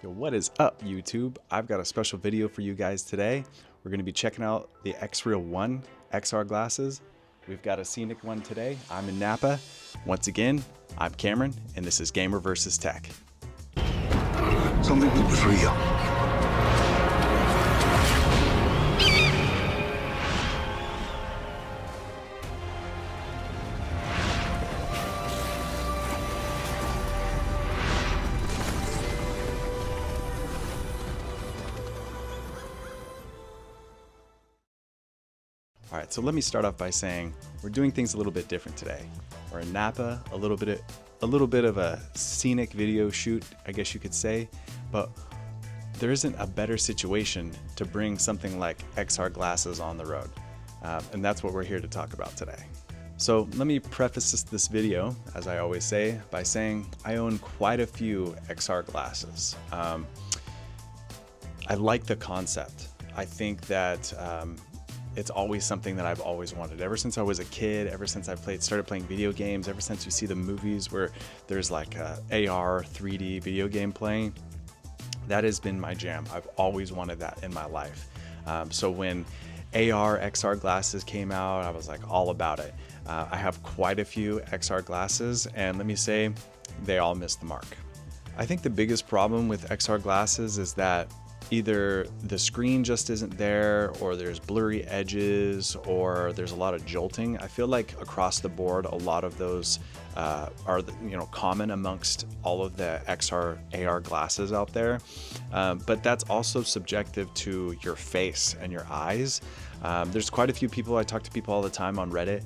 Yo, what is up, YouTube? I've got a special video for you guys today. We're going to be checking out the XReal 1 XR glasses. We've got a scenic one today. I'm in Napa. Once again, I'm Cameron, and this is Gamer vs. Tech. Something was real. All right, so let me start off by saying we're doing things a little bit different today. We're in Napa, a little bit of a scenic video shoot, I guess you could say, but there isn't a better situation to bring something like XR glasses on the road, and that's what we're here to talk about today. So let me preface this video, as I always say, by saying I own quite a few XR glasses. I like the concept. I think that it's always something that I've always wanted. Ever since I was a kid, ever since I started playing video games, ever since you see the movies where there's like a AR 3D video game playing, that has been my jam. I've always wanted that in my life. So when AR XR glasses came out, I was like all about it. I have quite a few XR glasses, and let me say, they all missed the mark. I think the biggest problem with XR glasses is that either the screen just isn't there, or there's blurry edges, or there's a lot of jolting. I feel like across the board, a lot of those are common amongst all of the XR AR glasses out there. But that's also subjective to your face and your eyes. There's quite a few people, I talk to people all the time on Reddit,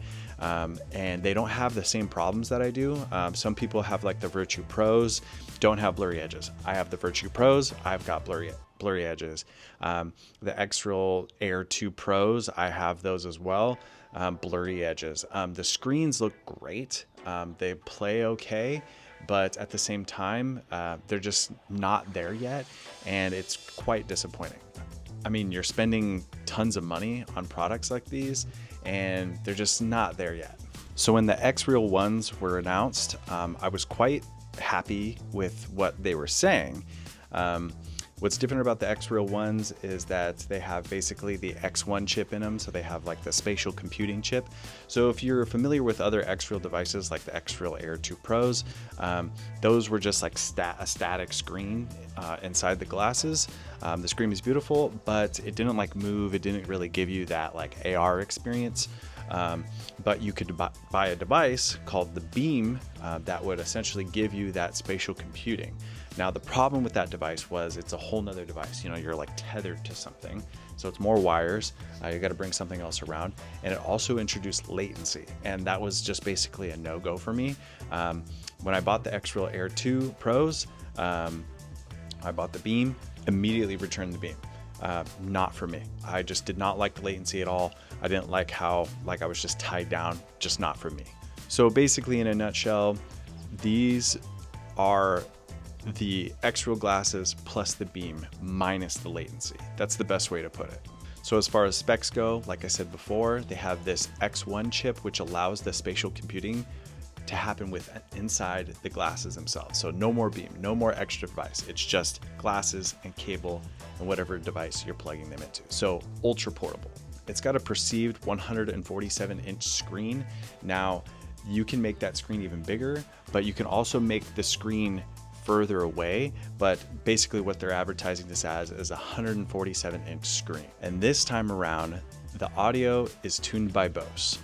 and they don't have the same problems that I do. Some people have like the Virtue Pros, don't have blurry edges. I have the Virtue Pros, I've got blurry edges. The XReal Air 2 Pros, I have those as well, blurry edges. The screens look great, they play okay, but at the same time, they're just not there yet, and it's quite disappointing. I mean, you're spending tons of money on products like these, and they're just not there yet. So when the XReal ones were announced, I was quite happy with what they were saying. What's different about the XReal ones is that they have basically the X1 chip in them, so they have like the spatial computing chip. So if you're familiar with other XReal devices like the XReal Air 2 Pros, those were just like a static screen inside the glasses. The screen is beautiful, but it didn't like move. It didn't really give you that like AR experience. But you could buy a device called the Beam that would essentially give you that spatial computing. Now the problem with that device was it's a whole nother device. You know, you're like tethered to something, so it's more wires. You got to bring something else around, and it also introduced latency, and that was just basically a no-go for me. When I bought the XReal Air 2 Pros, I bought the Beam, immediately returned the Beam. Not for me. I just did not like the latency at all. I didn't like how I was just tied down, just not for me. So basically, in a nutshell, these are the XReal glasses plus the Beam minus the latency. That's the best way to put it. So as far as specs go, like I said before, they have this X1 chip, which allows the spatial computing to happen inside the glasses themselves. So no more Beam, no more extra device. It's just glasses and cable and whatever device you're plugging them into. So ultra portable. It's got a perceived 147-inch screen. Now you can make that screen even bigger, but you can also make the screen further away. But basically what they're advertising this as is a 147-inch screen. And this time around, the audio is tuned by Bose.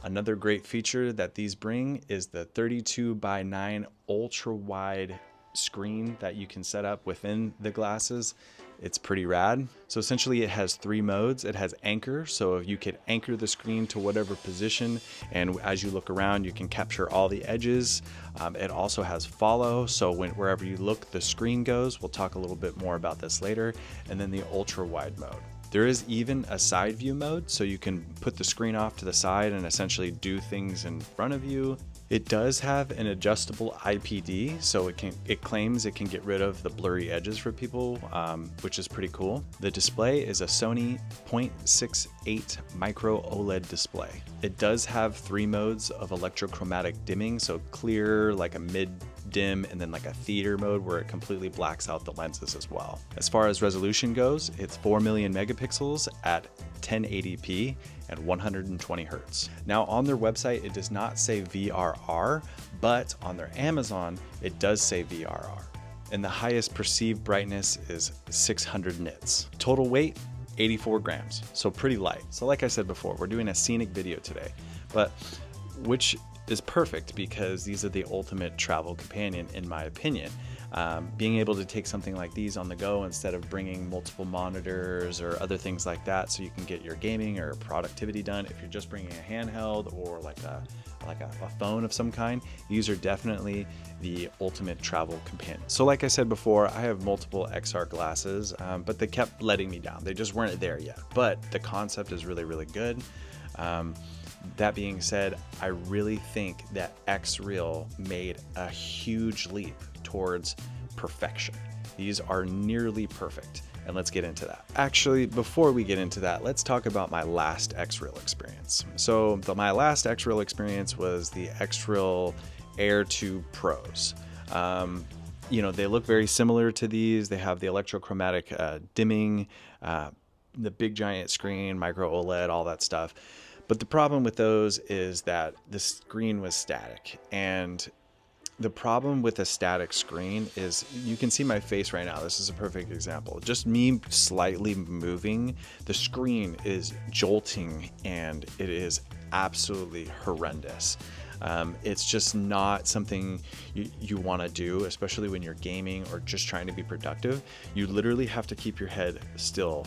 Another great feature that these bring is the 32:9 ultra wide screen that you can set up within the glasses. It's pretty rad. So essentially it has 3 modes. It has anchor, so if you could anchor the screen to whatever position, and as you look around you can capture all the edges. It also has follow, so wherever you look the screen goes. We'll talk a little bit more about this later. And then the ultra wide mode. There is even a side view mode, so you can put the screen off to the side and essentially do things in front of you. It does have an adjustable IPD, so it claims it can get rid of the blurry edges for people, which is pretty cool. The display is a Sony 0.68 micro OLED display. It does have 3 modes of electrochromatic dimming, so clear, like a mid dim, and then like a theater mode where it completely blacks out the lenses as well. As far as resolution goes, it's 4 million megapixels at 1080p and 120 hertz. Now on their website, it does not say VRR, but on their Amazon, it does say VRR. And the highest perceived brightness is 600 nits. Total weight, 84 grams, so pretty light. So like I said before, we're doing a scenic video today, but which is perfect because these are the ultimate travel companion in my opinion. Being able to take something like these on the go instead of bringing multiple monitors or other things like that, so you can get your gaming or productivity done. If you're just bringing a handheld or like a phone of some kind, these are definitely the ultimate travel companion. So like I said before, I have multiple XR glasses, but they kept letting me down. They just weren't there yet, but the concept is really, really good. That being said, I really think that XReal made a huge leap towards perfection. These are nearly perfect, and let's get into that. Actually, before we get into that, let's talk about my last XReal experience. So my last XReal experience was the XReal Air 2 Pros. You know, they look very similar to these. They have the electrochromatic dimming, the big giant screen, micro OLED, all that stuff. But the problem with those is that the screen was static, and the problem with a static screen is, you can see my face right now. This is a perfect example. Just me slightly moving, the screen is jolting, and it is absolutely horrendous. It's just not something you want to do, especially when you're gaming or just trying to be productive. You literally have to keep your head still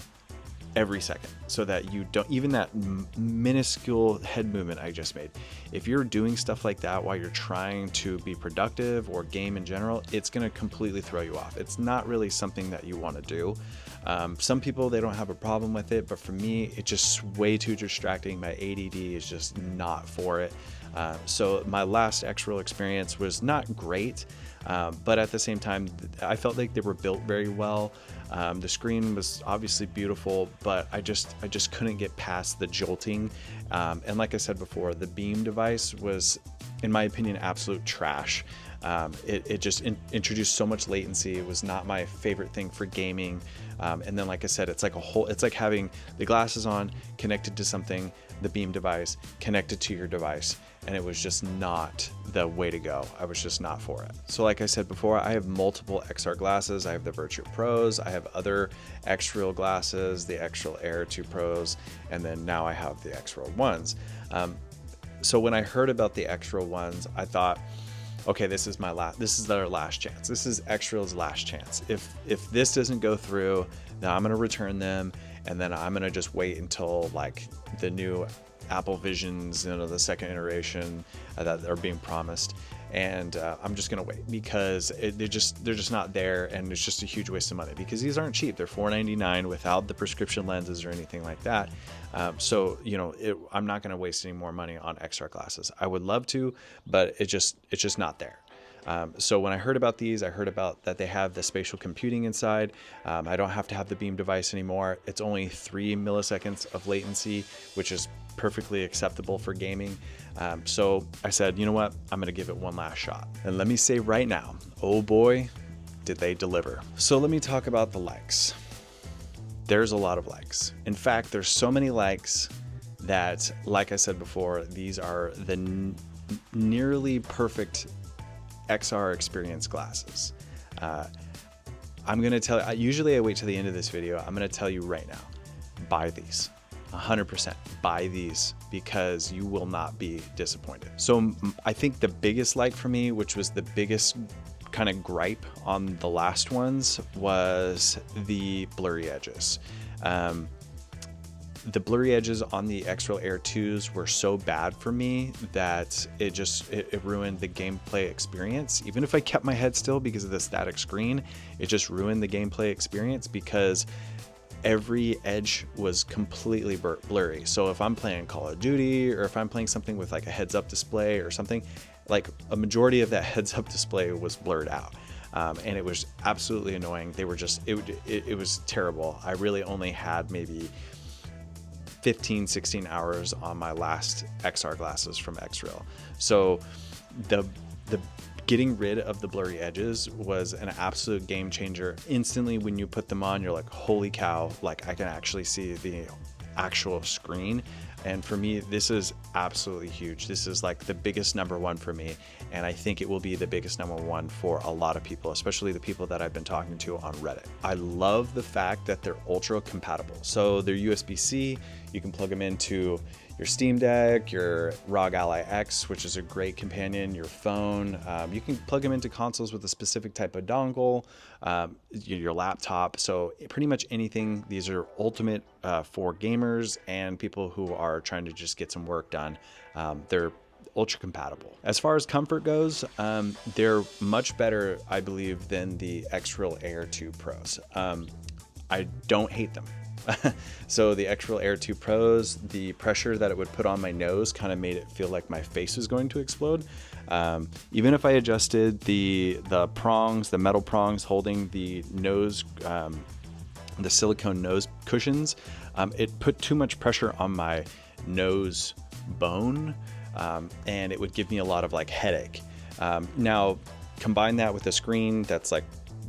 every second so that you don't, even that minuscule head movement I just made, if you're doing stuff like that while you're trying to be productive or game in general, it's going to completely throw you off. It's not really something that you want to do. Some people, they don't have a problem with it, but for me, it's just way too distracting. My ADD is just not for it. So my last XReal experience was not great, but at the same time, I felt like they were built very well. The screen was obviously beautiful, but I just couldn't get past the jolting. And like I said before, the beam device was, in my opinion, absolute trash. It just introduced so much latency. It was not my favorite thing for gaming. And then, like I said, it's like having the glasses on, connected to something, the beam device, connected to your device. And it was just not the way to go. I was just not for it. So like I said before, I have multiple XR glasses. I have the Virtue Pros. I have other XReal glasses, the XReal Air 2 Pros, and then now I have the XReal ones. So when I heard about the XReal ones, I thought, okay, this is their last chance. This is XReal's last chance. If this doesn't go through, then I'm gonna return them, and then I'm gonna just wait until like the new Apple Visions, you know, the second iteration that are being promised, and I'm just gonna wait because they're just not there, and it's just a huge waste of money because these aren't cheap. They're $499 without the prescription lenses or anything like that. So you know, I'm not gonna waste any more money on XR glasses. I would love to, but it's just not there. So when I heard about these, I heard about that they have the spatial computing inside. I don't have to have the beam device anymore. It's only 3 milliseconds of latency, which is perfectly acceptable for gaming. So I said, you know what? I'm going to give it one last shot. And let me say right now, oh boy, did they deliver. So let me talk about the likes. There's a lot of likes. In fact, there's so many likes that, like I said before, these are the nearly perfect XR experience glasses. I'm going to tell you, usually I wait to the end of this video. I'm going to tell you right now, buy these. 100% buy these because you will not be disappointed. So I think the biggest like for me, which was the biggest kind of gripe on the last ones, was the blurry edges. The blurry edges on the XReal Air 2s were so bad for me that it ruined the gameplay experience. Even if I kept my head still because of the static screen, it just ruined the gameplay experience because every edge was completely blurry. So if I'm playing Call of Duty, or if I'm playing something with like a heads-up display or something, like a majority of that heads-up display was blurred out. And it was absolutely annoying. They were just, it was terrible. I really only had maybe 15-16 hours on my last XR glasses from XReal. So the Getting rid of the blurry edges was an absolute game changer. Instantly when you put them on, you're like, holy cow, like I can actually see the actual screen. And for me, this is absolutely huge. This is like the biggest number one for me. And I think it will be the biggest number one for a lot of people, especially the people that I've been talking to on Reddit. I love the fact that they're ultra compatible. So they're USB-C, you can plug them into your Steam Deck, your ROG Ally X, which is a great companion, your phone. You can plug them into consoles with a specific type of dongle, your laptop. So pretty much anything. These are ultimate for gamers and people who are trying to just get some work done. They're ultra compatible. As far as comfort goes, they're much better, I believe, than the XReal Air 2 Pros. I don't hate them. So the XReal Air 2 Pros, the pressure that it would put on my nose kind of made it feel like my face was going to explode. Even if I adjusted the prongs, the metal prongs holding the nose, the silicone nose cushions, it put too much pressure on my nose bone, and it would give me a lot of like headache. Now combine that with a screen that's like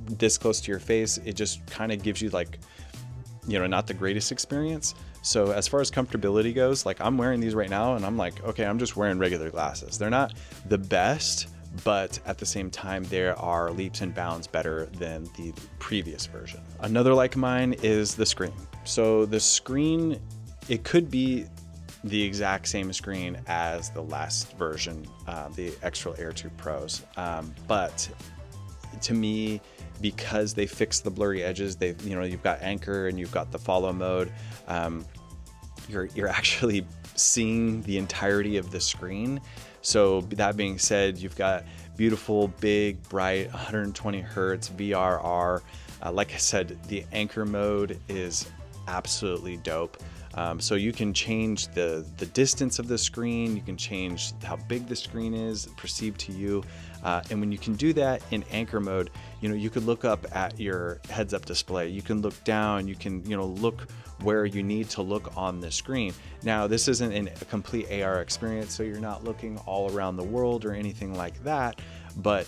this close to your face, it just kind of gives you like, you know, not the greatest experience. So as far as comfortability goes, like I'm wearing these right now and I'm like, okay, I'm just wearing regular glasses. They're not the best, but at the same time, there are leaps and bounds better than the previous version. Another like mine is the screen. So the screen, it could be the exact same screen as the last version, the XReal Air 2 Pros. But to me, because they fixed the blurry edges, you've got anchor and you've got the follow mode. You're actually seeing the entirety of the screen. So that being said, you've got beautiful, big, bright 120 hertz VRR. Like I said, the anchor mode is absolutely dope. So you can change the distance of the screen, you can change how big the screen is perceived to you. And when you can do that in anchor mode, you could look up at your heads-up display, you can look down, you can look where you need to look on the screen. Now, this isn't a complete AR experience, so you're not looking all around the world or anything like that. But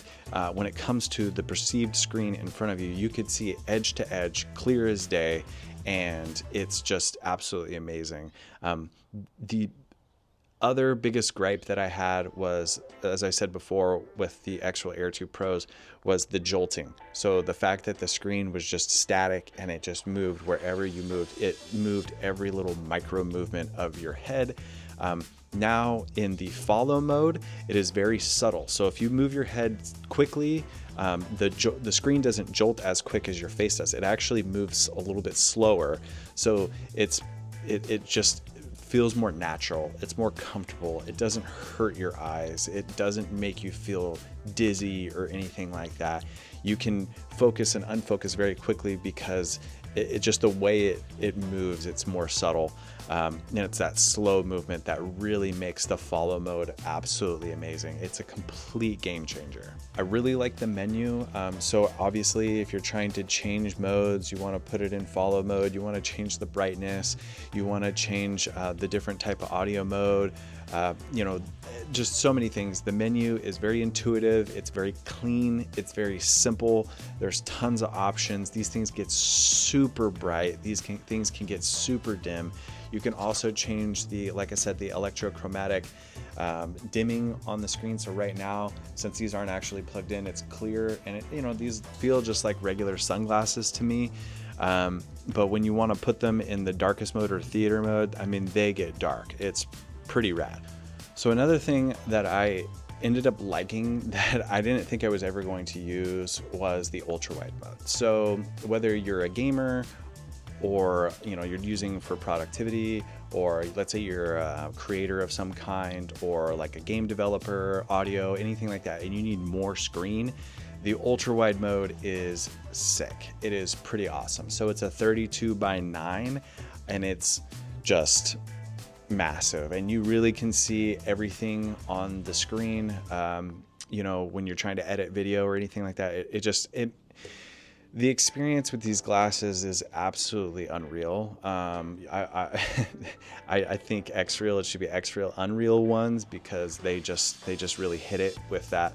when it comes to the perceived screen in front of you, you could see it edge to edge, clear as day, and it's just absolutely amazing. The other biggest gripe that I had was, as I said before, with the XReal Air 2 Pros, was the jolting. So the fact that the screen was just static and it just moved wherever you moved. It moved every little micro movement of your head. Now in the follow mode, it is very subtle. So if you move your head quickly, the screen doesn't jolt as quick as your face does. It actually moves a little bit slower. So it just feels more natural. It's more comfortable. It doesn't hurt your eyes. It doesn't make you feel dizzy or anything like that. You can focus and unfocus very quickly because it just the way it moves, it's more subtle. And it's that slow movement that really makes the follow mode absolutely amazing. It's a complete game changer. I really like the menu. So obviously if you're trying to change modes, you want to put it in follow mode, you want to change the brightness, you want to change the different type of audio mode, just so many things. The menu is very intuitive, it's very clean, it's very simple. There's tons of options. These things get super bright. These things can get super dim. You can also change like I said, the electrochromatic dimming on the screen. So right now, since these aren't actually plugged in, it's clear, and these feel just like regular sunglasses to me. But when you want to put them in the darkest mode or theater mode, I mean, they get dark. It's pretty rad. So another thing that I ended up liking that I didn't think I was ever going to use was the ultrawide mode. So whether you're a gamer or you're using for productivity, or let's say you're a creator of some kind, or like a game developer, audio, anything like that, and you need more screen, the ultrawide mode is sick. It is pretty awesome. So it's a 32:9 and it's just massive, and you really can see everything on the screen. When you're trying to edit video or anything like that, The experience with these glasses is absolutely unreal. I think XReal, it should be XReal Unreal ones, because they just really hit it with that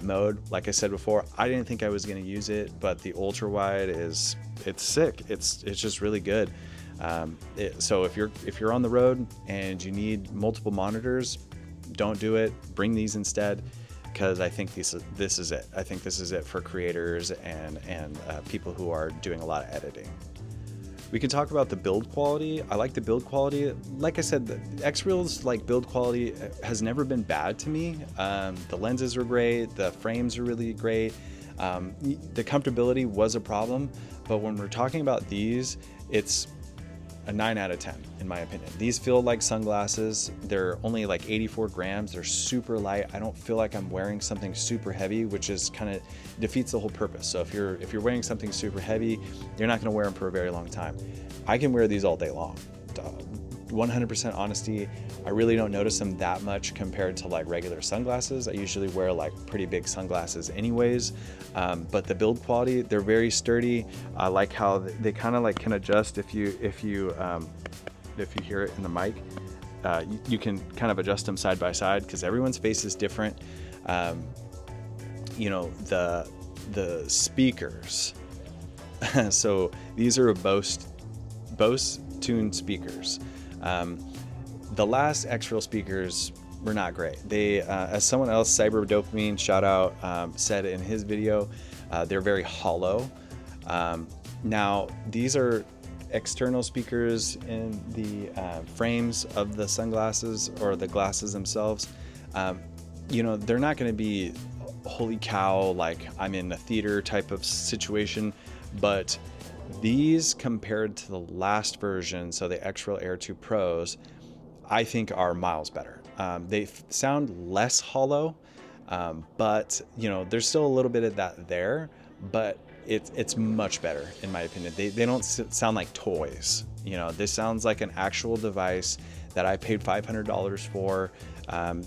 mode. Like I said before, I didn't think I was going to use it, but the ultra wide it's sick. It's just really good. So if you're on the road and you need multiple monitors, don't do it. Bring these instead, because I think this is it. I think this is it for creators and people who are doing a lot of editing. We can talk about the build quality. I like the build quality. Like I said, the XReal's like build quality has never been bad to me. The lenses were great. The frames are really great. The comfortability was a problem, but when we're talking about these, it's a 9 out of 10 in my opinion. These feel like sunglasses. They're only like 84 grams. They're super light. I don't feel like I'm wearing something super heavy, which is kind of defeats the whole purpose. So if you're wearing something super heavy, you're not going to wear them for a very long time. I can wear these all day long. 100% honesty, I really don't notice them that much compared to like regular sunglasses. I usually wear like pretty big sunglasses anyways, but the build quality, they're very sturdy. I like how they kind of like can adjust if you hear it in the mic. You can kind of adjust them side by side because everyone's face is different. You know, the speakers. So these are Bose tuned speakers. The last XReal speakers were not great. They, as someone else, Cyber Dopamine, shout out, said in his video, they're very hollow. Now, these are external speakers in the frames of the sunglasses or the glasses themselves. You know, they're not going to be holy cow, like I'm in a theater type of situation, but these compared to the last version, so the XReal Air 2 Pros, I think are miles better. They sound less hollow, but you know, there's still a little bit of that there, but it's much better in my opinion. They don't sound like toys. You know, this sounds like an actual device that I paid $500 for.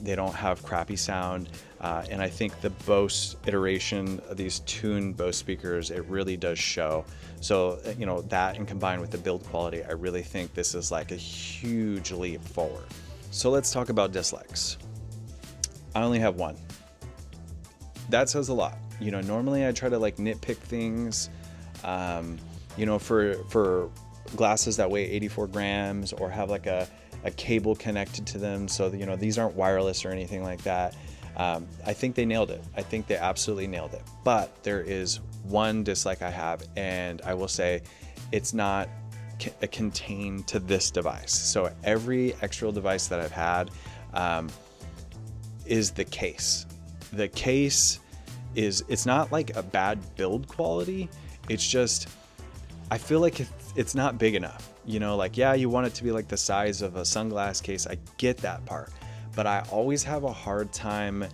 They don't have crappy sound. And I think the Bose iteration of these tuned Bose speakers, it really does show. So, you know, that and combined with the build quality, I really think this is like a huge leap forward. So let's talk about dislikes. I only have one. That says a lot. You know, normally I try to like nitpick things, you know, for glasses that weigh 84 grams or have like a cable connected to them. So, you know, these aren't wireless or anything like that. I think they nailed it. I think they absolutely nailed it. But there is one dislike I have, and I will say it's not contained to this device. So every XReal device that I've had is the case. The case it's not like a bad build quality. It's just, I feel like it's not big enough. You know, like, yeah, you want it to be like the size of a sunglass case. I get that part. But I always have a hard time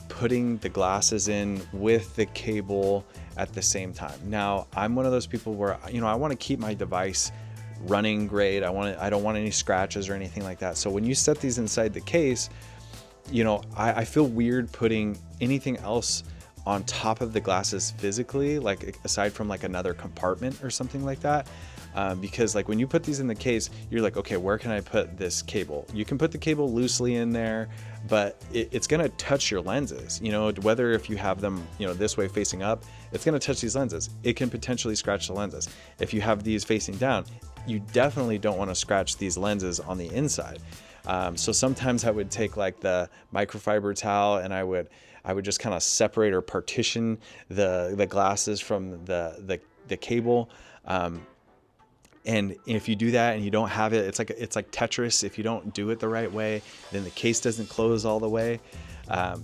putting the glasses in with the cable at the same time. Now, I'm one of those people where, you know, I want to keep my device running great. I don't want any scratches or anything like that. So when you set these inside the case, you know, I feel weird putting anything else on top of the glasses physically, like aside from like another compartment or something like that. Because like when you put these in the case, you're like, okay, where can I put this cable? You can put the cable loosely in there, but it's going to touch your lenses, you know, whether if you have them, you know, this way facing up, it's going to touch these lenses. It can potentially scratch the lenses. If you have these facing down, you definitely don't want to scratch these lenses on the inside. So sometimes I would take like the microfiber towel and I would just kind of separate or partition the glasses from the cable. And if you do that and you don't have it, it's like Tetris. If you don't do it the right way, then the case doesn't close all the way.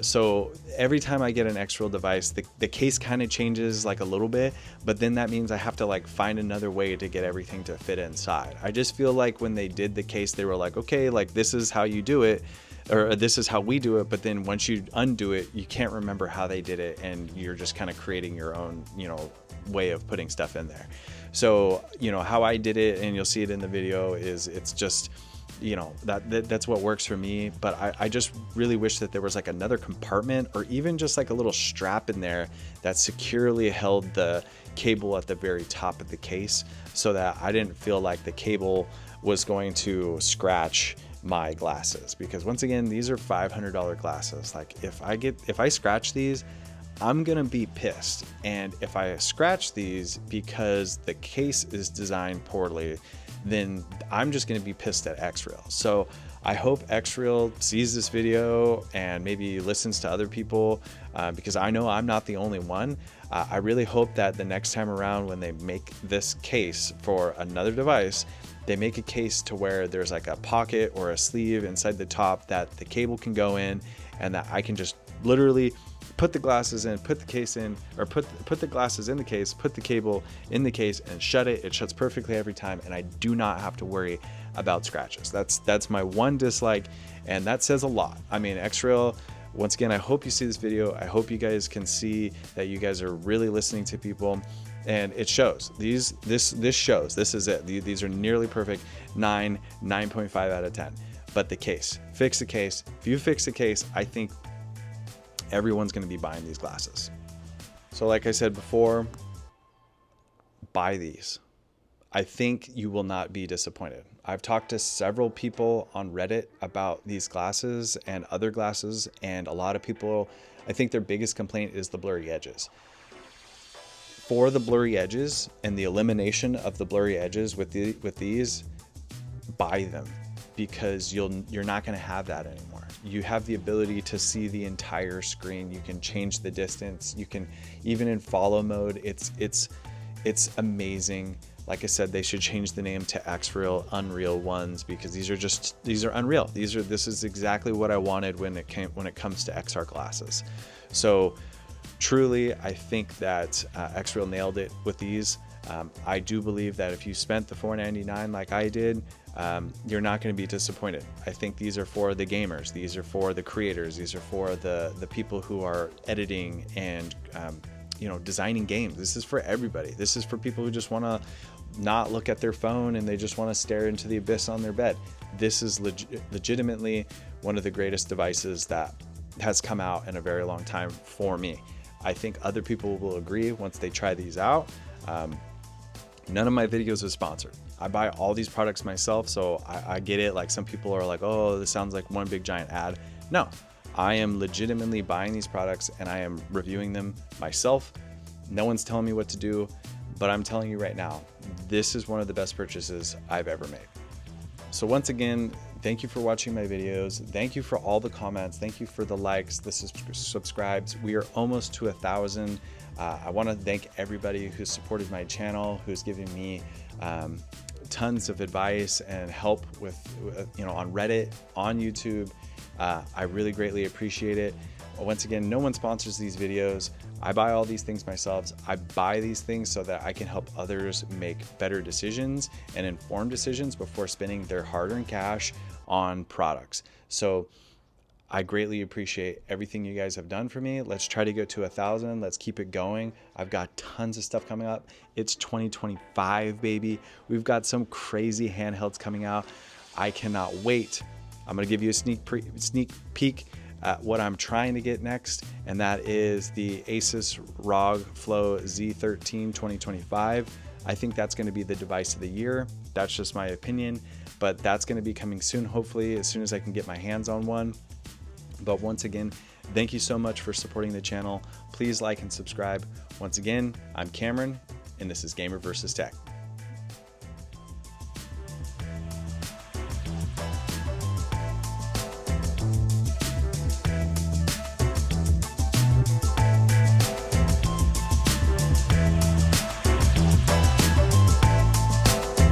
So every time I get an XReal device, the case kind of changes like a little bit, but then that means I have to like find another way to get everything to fit inside. I just feel like when they did the case, they were like, okay, like this is how you do it, or this is how we do it. But then once you undo it, you can't remember how they did it. And you're just kind of creating your own, you know, way of putting stuff in there. So, you know, how I did it, and you'll see it in the video, is it's just, you know, that's what works for me. But I just really wish that there was like another compartment, or even just like a little strap in there that securely held the cable at the very top of the case, so that I didn't feel like the cable was going to scratch my glasses. Because once again, these are $500 glasses. Like if I scratch these, I'm gonna be pissed. And if I scratch these because the case is designed poorly, then I'm just gonna be pissed at XReal. So I hope XReal sees this video and maybe listens to other people, because I know I'm not the only one. I really hope that the next time around when they make this case for another device, they make a case to where there's like a pocket or a sleeve inside the top that the cable can go in, and that I can just literally put the glasses in, put the case in, or put the glasses in the case, put the cable in the case, and shut it. It shuts perfectly every time, and I do not have to worry about scratches. That's my one dislike, and that says a lot. I mean, XReal, once again, I hope you see this video. I hope you guys can see that you guys are really listening to people, and it shows. This shows. This is it. These are nearly perfect. 9.5 out of 10. But the case, fix the case. If you fix the case, I think everyone's going to be buying these glasses. So like I said before, buy these. I think you will not be disappointed. I've talked to several people on Reddit about these glasses and other glasses, and a lot of people, I think their biggest complaint is the blurry edges. For the blurry edges and the elimination of the blurry edges with these, buy them, because you're not going to have that anymore. You have the ability to see the entire screen. You can change the distance. You can, even in follow mode, it's amazing. Like I said, they should change the name to XReal Unreal ones, because these are unreal. This is exactly what I wanted when it comes to XR glasses. So truly, I think that XReal nailed it with these. I do believe that if you spent the $4.99 like I did, you're not going to be disappointed. I think these are for the gamers. These are for the creators. These are for the people who are editing and designing games. This is for everybody. This is for people who just want to not look at their phone and they just want to stare into the abyss on their bed. This is legitimately one of the greatest devices that has come out in a very long time for me. I think other people will agree once they try these out. None of my videos are sponsored. I buy all these products myself, so I get it. Like some people are like, oh, this sounds like one big giant ad. No, I am legitimately buying these products and I am reviewing them myself. No one's telling me what to do, but I'm telling you right now, this is one of the best purchases I've ever made. So once again, thank you for watching my videos. Thank you for all the comments. Thank you for the likes, the subscribes. We are almost to 1,000. I want to thank everybody who's supported my channel, who's given me tons of advice and help with on Reddit, on YouTube. I really greatly appreciate it. Once again, no one sponsors these videos. I buy all these things myself. I buy these things so that I can help others make better decisions and informed decisions before spending their hard-earned cash on products. So I greatly appreciate everything you guys have done for me. Let's try to get to 1,000. Let's keep it going. I've got tons of stuff coming up. It's 2025, baby. We've got some crazy handhelds coming out. I cannot wait. I'm going to give you a sneak peek at what I'm trying to get next, and that is the Asus ROG Flow Z13 2025. I think that's going to be the device of the year. That's just my opinion, but that's going to be coming soon, hopefully as soon as I can get my hands on one. But once again, thank you so much for supporting the channel. Please like and subscribe. Once again, I'm Cameron, and this is Gamer vs. Tech.